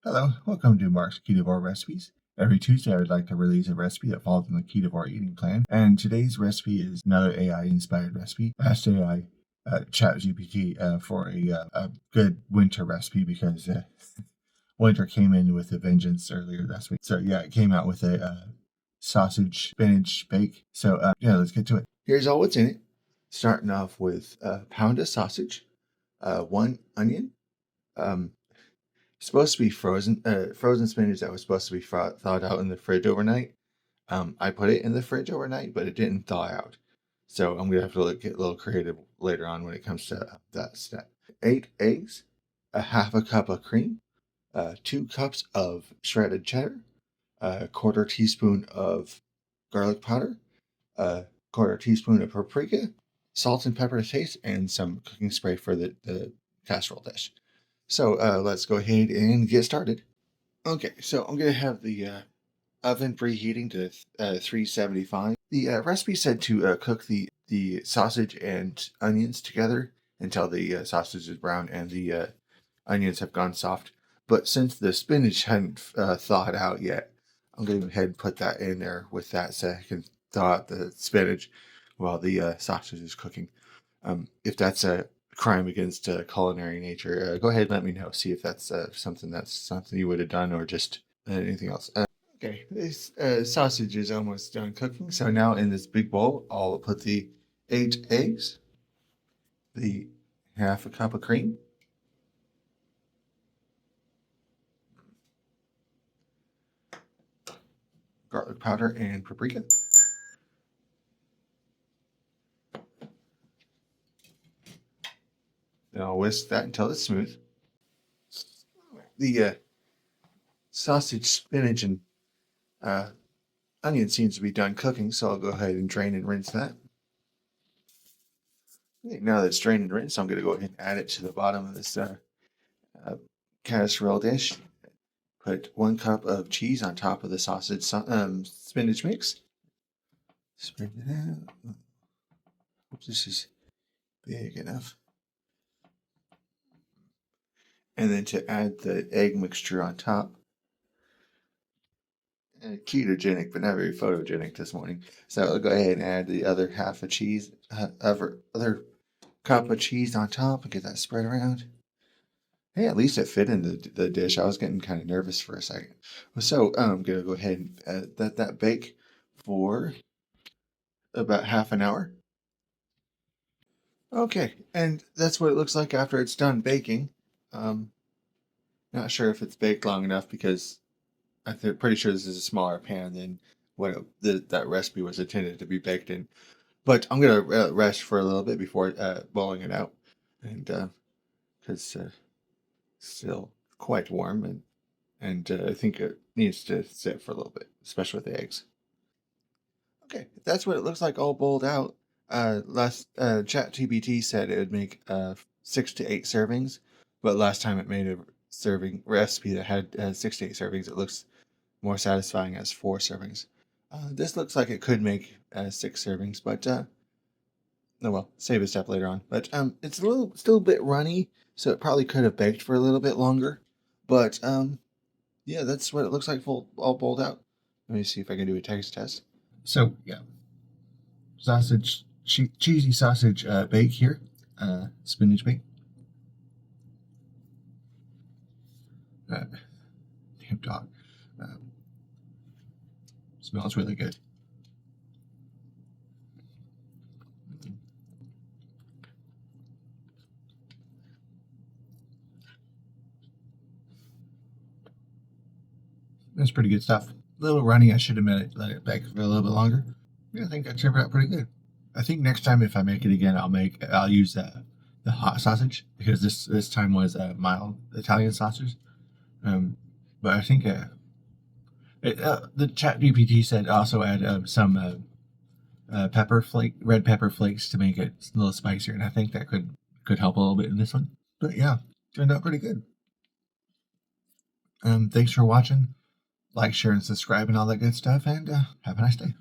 Hello, welcome to Mark's Ketovore Recipes. Every Tuesday, I would like to release a recipe that falls in the Ketovore eating plan. And today's recipe is another AI-inspired recipe. I asked AI ChatGPT for a good winter recipe because winter came in with a vengeance earlier this week. So yeah, it came out with a sausage spinach bake. So yeah, let's get to it. Here's all what's in it. Starting off with a pound of sausage, 1 onion, supposed to be frozen spinach that was supposed to be thawed out in the fridge overnight. I put it in the fridge overnight, but it didn't thaw out. So I'm gonna have to get a little creative later on when it comes to that step. 8 eggs, a half a cup of cream, 2 cups of shredded cheddar, a quarter teaspoon of garlic powder, a quarter teaspoon of paprika, salt and pepper to taste, and some cooking spray for the casserole dish. So let's go ahead and get started. Okay, so I'm going to have the oven preheating to 375. The recipe said to cook the sausage and onions together until the sausage is brown and the onions have gone soft. But since the spinach hadn't thawed out yet, I'm going to go ahead and put that in there with that so I can thaw out the spinach while the sausage is cooking. If that's a crime against culinary nature, go ahead and let me know. See if that's something you would have done or just anything else. Okay, this sausage is almost done cooking. So now in this big bowl, I'll put the 8 eggs, the half a cup of cream, garlic powder, and paprika. Then I'll whisk that until it's smooth. The sausage, spinach, and onion seems to be done cooking, so I'll go ahead and drain and rinse that. Okay, now that it's drained and rinsed, I'm going to go ahead and add it to the bottom of this casserole dish. Put 1 cup of cheese on top of the sausage spinach mix. Spread it out. Hope this is big enough. And then to add the egg mixture on top. Ketogenic, but not very photogenic this morning. So I'll go ahead and add the other half of cheese, other cup of cheese on top and get that spread around. Hey, at least it fit in the dish. I was getting kind of nervous for a second. So I'm going to go ahead and let that bake for about half an hour. Okay, and that's what it looks like after it's done baking. Not sure if it's baked long enough because I'm pretty sure this is a smaller pan than what that recipe was intended to be baked in. But I'm going to rest for a little bit before blowing it out. And because it's still quite warm and I think it needs to sit for a little bit, especially with the eggs. Okay, that's what it looks like all bowled out. Last ChatGPT said it would make 6 to 8 servings, but last time it made a serving recipe that had 6 to 8 servings. It looks more satisfying as 4 servings. This looks like it could make 6 servings, but oh well, save a step later on. But it's still a bit runny, so it probably could have baked for a little bit longer. But yeah, that's what it looks like all bowled out. Let me see if I can do a taste test. So yeah, cheesy sausage bake here, spinach bake. Damn dog. Smells really good. That's pretty good stuff. A little runny. I should have let it bake for a little bit longer. Yeah, I think that turned out pretty good. I think next time if I make it again, I'll use the hot sausage because this time was a mild Italian sausage. But I think the ChatGPT said also add some red pepper flakes to make it a little spicier, and I think that could help a little bit in this one. But yeah, turned out pretty good. Thanks for watching. Like, share, and subscribe, and all that good stuff. And have a nice day.